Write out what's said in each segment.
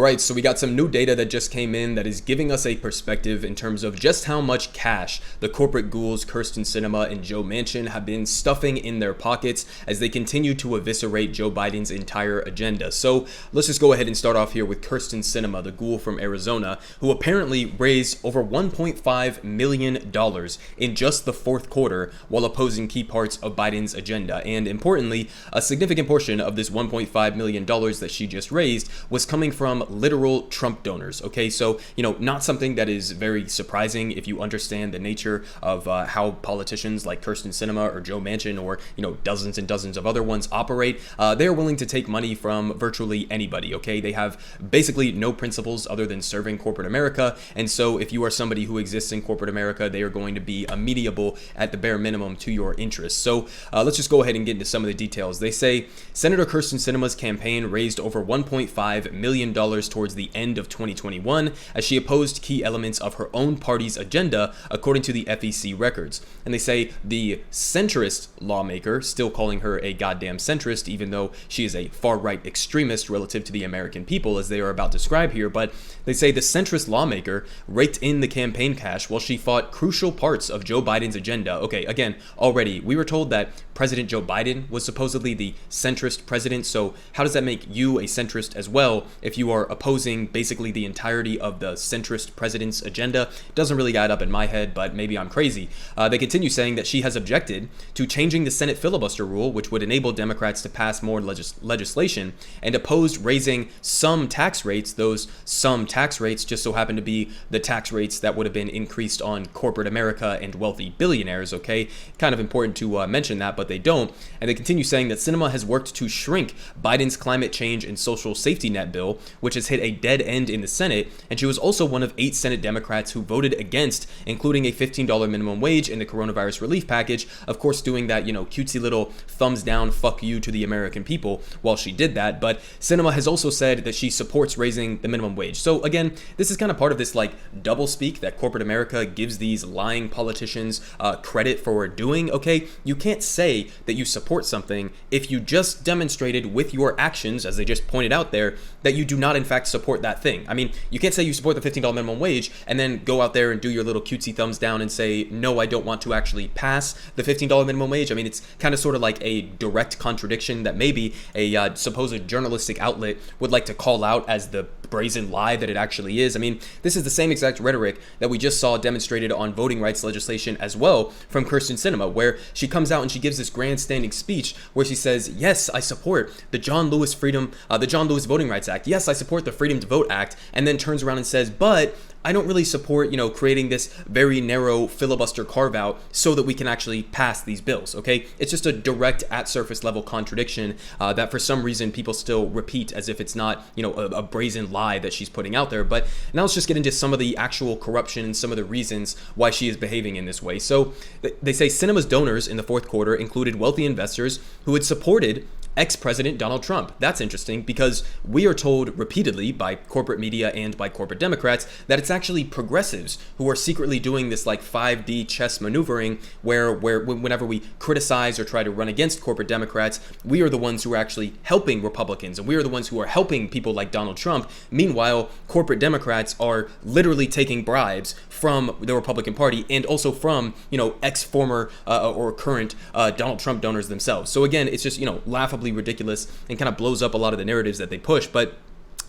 Alright, so we got some new data that just came in that is giving us a perspective in terms of just how much cash the corporate ghouls Kyrsten Sinema and Joe Manchin have been stuffing in their pockets as they continue to eviscerate Joe Biden's entire agenda. So let's just go ahead and start off here with Kyrsten Sinema, the ghoul from Arizona, who apparently raised over $1.5 million in just the fourth quarter while opposing key parts of Biden's agenda. And importantly, a significant portion of this $1.5 million that she just raised was coming from literal Trump donors. Okay, so, not something that is very surprising if you understand the nature of how politicians like Kyrsten Sinema or Joe Manchin or, dozens and dozens of other ones operate. They're willing to take money from virtually anybody. Okay, they have basically no principles other than serving corporate America. And so if you are somebody who exists in corporate America, they are going to be amenable at the bare minimum to your interests. So let's just go ahead and get into some of the details. They say Senator Kyrsten Sinema's campaign raised over $1.5 million towards the end of 2021 as she opposed key elements of her own party's agenda, according to the FEC records. And they say the centrist lawmaker, still calling her a goddamn centrist, even though she is a far-right extremist relative to the American people, as they are about to describe here, but they say the centrist lawmaker raked in the campaign cash while she fought crucial parts of Joe Biden's agenda. Okay, again, already, we were told that President Joe Biden was supposedly the centrist president, so how does that make you a centrist as well if you are opposing basically the entirety of the centrist president's agenda? It doesn't really add up in my head, but maybe I'm crazy. They continue saying that she has objected to changing the Senate filibuster rule, which would enable Democrats to pass more legislation, and opposed raising some tax rates. Those some tax rates just so happen to be the tax rates that would have been increased on corporate America and wealthy billionaires. Okay, kind of important to mention that, but they don't. And they continue saying that Sinema has worked to shrink Biden's climate change and social safety net bill, which has hit a dead end in the Senate, and she was also one of 8 Senate Democrats who voted against including a $15 minimum wage in the coronavirus relief package, of course doing that, cutesy little thumbs down fuck you to the American people while she did that. But Sinema has also said that she supports raising the minimum wage. So again, this is kind of part of this double speak that corporate America gives these lying politicians credit for doing. Okay, you can't say that you support something if you just demonstrated with your actions, as they just pointed out there, that you do not in fact support that thing. I mean, you can't say you support the $15 minimum wage and then go out there and do your little cutesy thumbs down and say, no, I don't want to actually pass the $15 minimum wage. I mean, it's kind of sort of like a direct contradiction that maybe a supposed journalistic outlet would like to call out as the brazen lie that it actually is. I mean, this is the same exact rhetoric that we just saw demonstrated on voting rights legislation as well from Kyrsten Sinema, where she comes out and she gives this grandstanding speech where she says, yes, I support the John Lewis Voting Rights Act. Yes, I support the Freedom to Vote Act, and then turns around and says, but I don't really support, creating this very narrow filibuster carve out so that we can actually pass these bills. Okay, it's just a direct at surface level contradiction that for some reason people still repeat as if it's not, a brazen lie that she's putting out there. But now let's just get into some of the actual corruption and some of the reasons why she is behaving in this way. So they say Sinema's donors in the fourth quarter included wealthy investors who had supported ex-President Donald Trump. That's interesting because we are told repeatedly by corporate media and by corporate Democrats that it's actually progressives who are secretly doing this 5D chess maneuvering where whenever we criticize or try to run against corporate Democrats, we are the ones who are actually helping Republicans and we are the ones who are helping people like Donald Trump. Meanwhile, corporate Democrats are literally taking bribes from the Republican Party and also from, ex-former or current Donald Trump donors themselves. So again, it's just, laughably ridiculous and kind of blows up a lot of the narratives that they push. But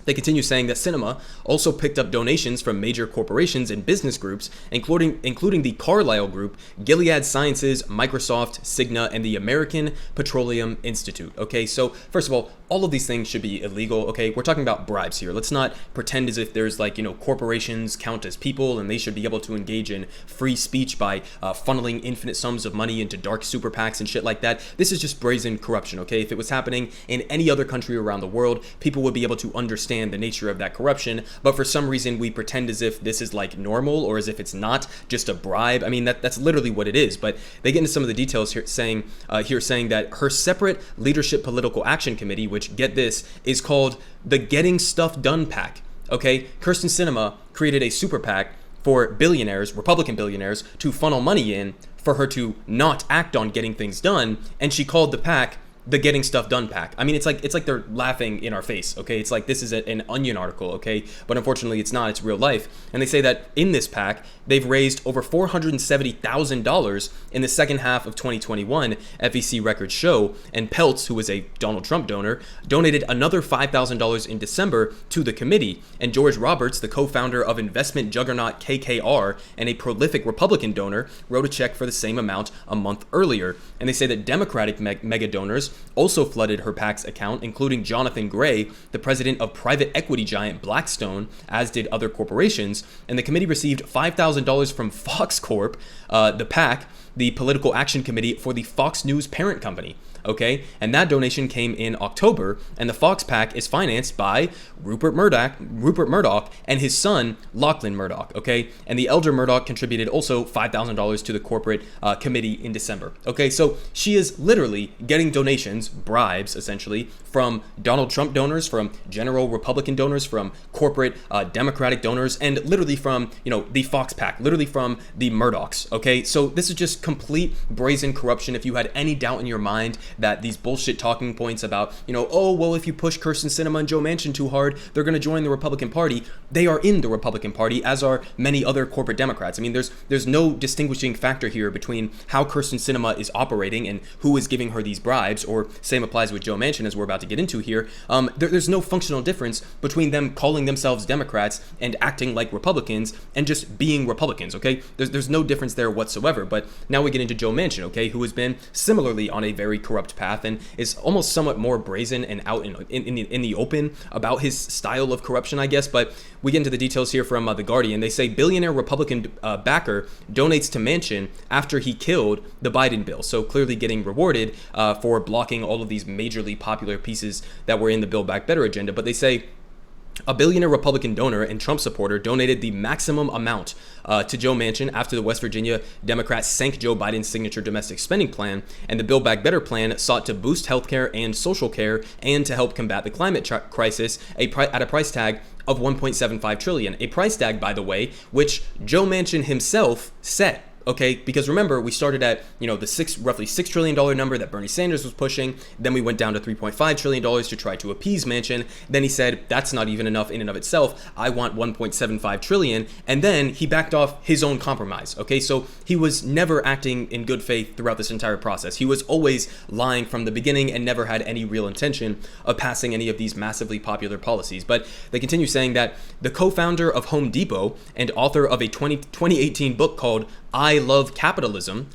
they continue saying that Sinema also picked up donations from major corporations and business groups, including the Carlyle Group, Gilead Sciences, Microsoft, Cigna, and the American Petroleum Institute. Okay, so first of all of these things should be illegal. Okay, we're talking about bribes here. Let's not pretend as if there's corporations count as people and they should be able to engage in free speech by funneling infinite sums of money into dark super PACs and shit like that. This is just brazen corruption. Okay, if it was happening in any other country around the world, people would be able to understand the nature of that corruption, but for some reason we pretend as if this is normal or as if it's not just a bribe. I mean, that's literally what it is. But they get into some of the details here, saying that her separate leadership political action committee, which, get this, is called the Getting Stuff Done PAC. Okay, Kyrsten Sinema created a super PAC for billionaires, Republican billionaires, to funnel money in for her to not act on getting things done, and she called the PAC the Getting Stuff Done PAC. I mean, it's like they're laughing in our face, okay? It's like this is an Onion article, okay? But unfortunately, it's not. It's real life. And they say that in this PAC, they've raised over $470,000 in the second half of 2021, FEC records show. And Peltz, who was a Donald Trump donor, donated another $5,000 in December to the committee. And George Roberts, the co-founder of investment juggernaut KKR and a prolific Republican donor, wrote a check for the same amount a month earlier. And they say that Democratic mega donors also flooded her PAC's account, including Jonathan Gray, the president of private equity giant Blackstone, as did other corporations. And the committee received $5,000 from Fox Corp, the PAC, the Political Action Committee for the Fox News parent company. Okay, and that donation came in October, and the Fox PAC is financed by Rupert Murdoch and his son Lachlan Murdoch. Okay, and the elder Murdoch contributed also $5,000 to the corporate committee in December. Okay, so she is literally getting donations, bribes essentially, from Donald Trump donors, from general Republican donors, from corporate Democratic donors, and literally from the Fox PAC, literally from the Murdochs. Okay, so this is just complete brazen corruption. If you had any doubt in your mind that these bullshit talking points about, oh, well, if you push Kyrsten Sinema and Joe Manchin too hard, they're going to join the Republican Party. They are in the Republican Party, as are many other corporate Democrats. I mean, there's no distinguishing factor here between how Kyrsten Sinema is operating and who is giving her these bribes, or same applies with Joe Manchin, as we're about to get into here. There's no functional difference between them calling themselves Democrats and acting like Republicans and just being Republicans, okay? There's no difference there whatsoever. But now we get into Joe Manchin, okay, who has been similarly on a very corrupt path and is almost somewhat more brazen and out in the open about his style of corruption, I guess. But we get into the details here from The Guardian. They say billionaire Republican backer donates to Manchin after he killed the Biden bill. So clearly getting rewarded for blocking all of these majorly popular pieces that were in the Build Back Better agenda. But they say a billionaire Republican donor and Trump supporter donated the maximum amount to Joe Manchin after the West Virginia Democrats sank Joe Biden's signature domestic spending plan, and the Build Back Better plan sought to boost healthcare and social care and to help combat the climate crisis at a price tag of $1.75 trillion. A price tag, by the way, which Joe Manchin himself set. Okay, because remember, we started at, the roughly $6 trillion number that Bernie Sanders was pushing. Then we went down to $3.5 trillion to try to appease Manchin. Then he said, that's not even enough in and of itself. I want $1.75 trillion. And then he backed off his own compromise. Okay, so he was never acting in good faith throughout this entire process. He was always lying from the beginning and never had any real intention of passing any of these massively popular policies. But they continue saying that the co-founder of Home Depot and author of a 2018 book called I Love Capitalism, !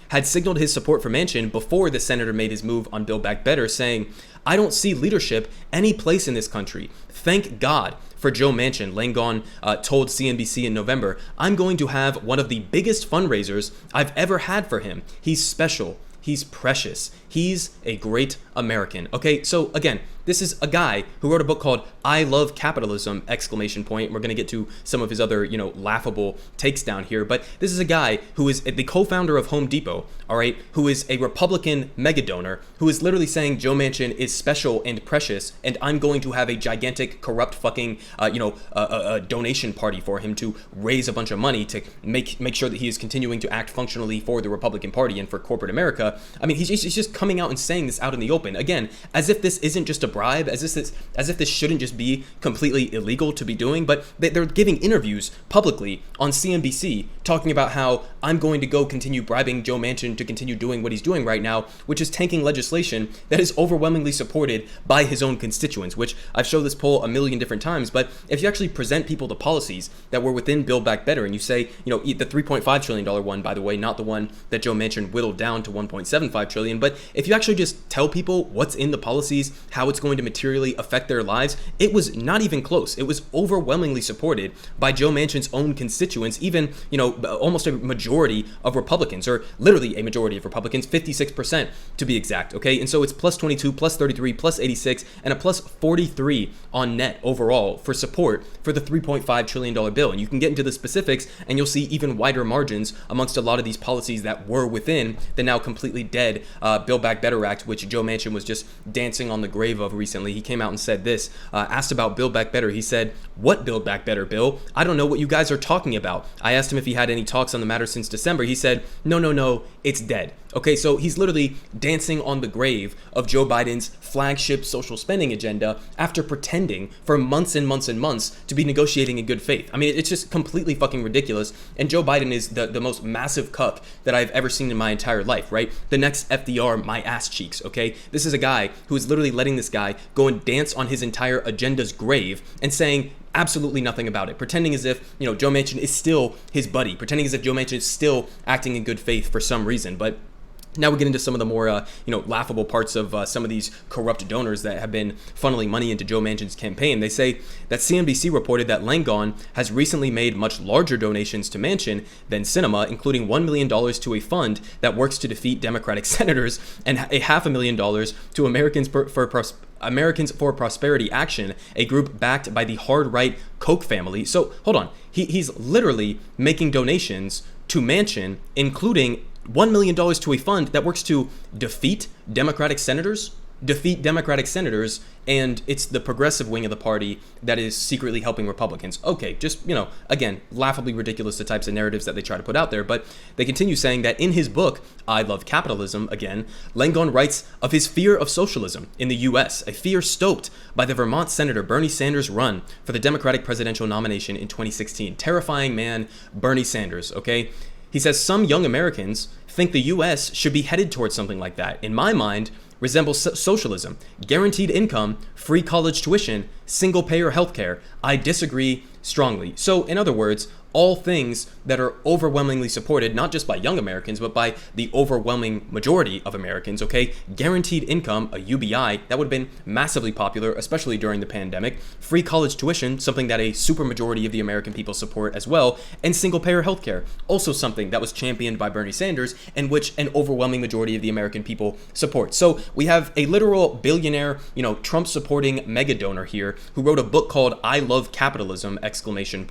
Had signaled his support for Manchin before the senator made his move on Build Back Better, saying, I don't see leadership any place in this country. Thank God for Joe Manchin. Langone told CNBC in November, I'm going to have one of the biggest fundraisers I've ever had for him. He's special. He's precious. He's a great American. Okay, so again, this is a guy who wrote a book called I Love Capitalism! We're going to get to some of his other, laughable takes down here. But this is a guy who is the co-founder of Home Depot, all right, who is a Republican mega donor, who is literally saying Joe Manchin is special and precious, and I'm going to have a gigantic, corrupt fucking, a donation party for him to raise a bunch of money to make sure that he is continuing to act functionally for the Republican Party and for corporate America. I mean, he's just coming out and saying this out in the open. Again, as if this isn't just a bribe, as if this shouldn't just be completely illegal to be doing, but they're giving interviews publicly on CNBC talking about how I'm going to go continue bribing Joe Manchin to continue doing what he's doing right now, which is tanking legislation that is overwhelmingly supported by his own constituents, which I've showed this poll a million different times. But if you actually present people the policies that were within Build Back Better, and you say, the $3.5 trillion one, by the way, not the one that Joe Manchin whittled down to $1.75 trillion, but if you actually just tell people what's in the policies, how it's going to materially affect their lives, it was not even close. It was overwhelmingly supported by Joe Manchin's own constituents, even, almost a majority of Republicans, or literally a majority of Republicans, 56% to be exact, okay? And so it's plus 22, plus 33, plus 86, and a plus 43 on net overall for support for the $3.5 trillion bill. And you can get into the specifics, and you'll see even wider margins amongst a lot of these policies that were within the now completely dead Build Back Better Act, which Joe Manchin was just dancing on the grave of recently, he came out and said this, asked about Build Back Better. He said, "What Build Back Better, Bill? I don't know what you guys are talking about." I asked him if he had any talks on the matter since December. He said, no, it's dead. Okay, so he's literally dancing on the grave of Joe Biden's flagship social spending agenda after pretending for months and months and months to be negotiating in good faith. I mean, it's just completely fucking ridiculous. And Joe Biden is the most massive cuck that I've ever seen in my entire life, right? The next FDR, my ass cheeks, okay? This is a guy who is literally letting this guy go and dance on his entire agenda's grave and saying absolutely nothing about it, pretending as if, Joe Manchin is still his buddy, pretending as if Joe Manchin is still acting in good faith for some reason. But now we get into some of the more, laughable parts of some of these corrupt donors that have been funneling money into Joe Manchin's campaign. They say that CNBC reported that Langone has recently made much larger donations to Manchin than Sinema, including $1 million to a fund that works to defeat Democratic senators and a $500,000 to Americans for Prosperity Action, a group backed by the hard-right Koch family. So hold on, he's literally making donations to Manchin, including $1 million to a fund that works to defeat Democratic senators, and it's the progressive wing of the party that is secretly helping Republicans. Okay, just, again, laughably ridiculous, the types of narratives that they try to put out there. But they continue saying that in his book, I Love Capitalism, again, Langone writes of his fear of socialism in the U.S., a fear stoked by the Vermont Senator Bernie Sanders' run for the Democratic presidential nomination in 2016. Terrifying man, Bernie Sanders, okay? He says some young Americans think the U.S. should be headed towards something like that. In my mind, resembles socialism, guaranteed income, free college tuition, single-payer healthcare. I disagree strongly. So, in other words, all things that are overwhelmingly supported, not just by young Americans, but by the overwhelming majority of Americans, okay? Guaranteed income, a UBI, that would have been massively popular, especially during the pandemic. Free college tuition, something that a supermajority of the American people support as well. And single-payer healthcare, also something that was championed by Bernie Sanders and which an overwhelming majority of the American people support. So we have a literal billionaire, Trump-supporting mega donor here who wrote a book called I Love Capitalism, exclamation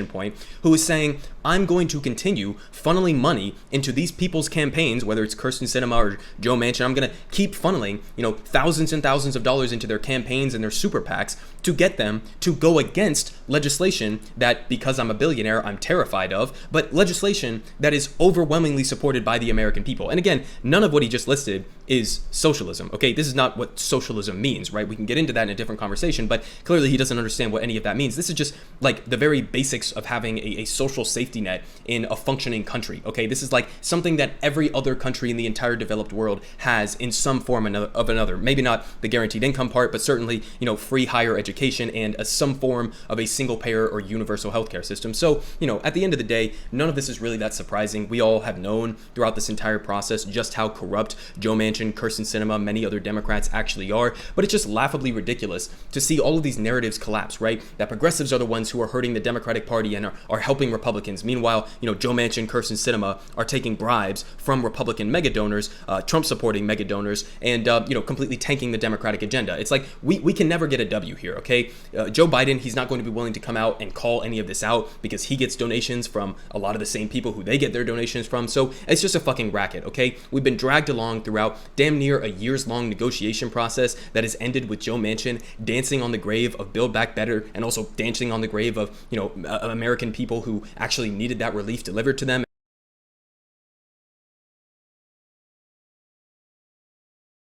point, who is saying, I'm going to continue funneling money into these people's campaigns, whether it's Kirsten Sinema or Joe Manchin. I'm going to keep funneling, thousands and thousands of dollars into their campaigns and their super PACs to get them to go against legislation that, because I'm a billionaire, I'm terrified of, but legislation that is overwhelmingly supported by the American people. And again, none of what he just listed is socialism, okay? This is not what socialism means, right? We can get into that in a different conversation, but clearly he doesn't understand what any of that means. This is just like the very basics of having a social safety net in a functioning country, okay? This is like something that every other country in the entire developed world has in some form of another. Maybe not the guaranteed income part, but certainly, free higher education and some form of a single payer or universal healthcare system. So, at the end of the day, none of this is really that surprising. We all have known throughout this entire process just how corrupt Joe Manchin, Kirsten Sinema, many other Democrats actually are, but it's just laughably ridiculous to see all of these narratives collapse, right? That progressives are the ones who are hurting the Democratic Party and are helping Republicans. Meanwhile, Joe Manchin, Kirsten Sinema are taking bribes from Republican mega donors, Trump-supporting mega donors, and completely tanking the Democratic agenda. It's like we can never get a W here, okay? Joe Biden, he's not going to be willing to come out and call any of this out because he gets donations from a lot of the same people who they get their donations from. So it's just a fucking racket, okay? We've been dragged along throughout damn near a years-long negotiation process that has ended with Joe Manchin dancing on the grave of Build Back Better and also dancing on the grave of American people who actually needed that relief delivered to them.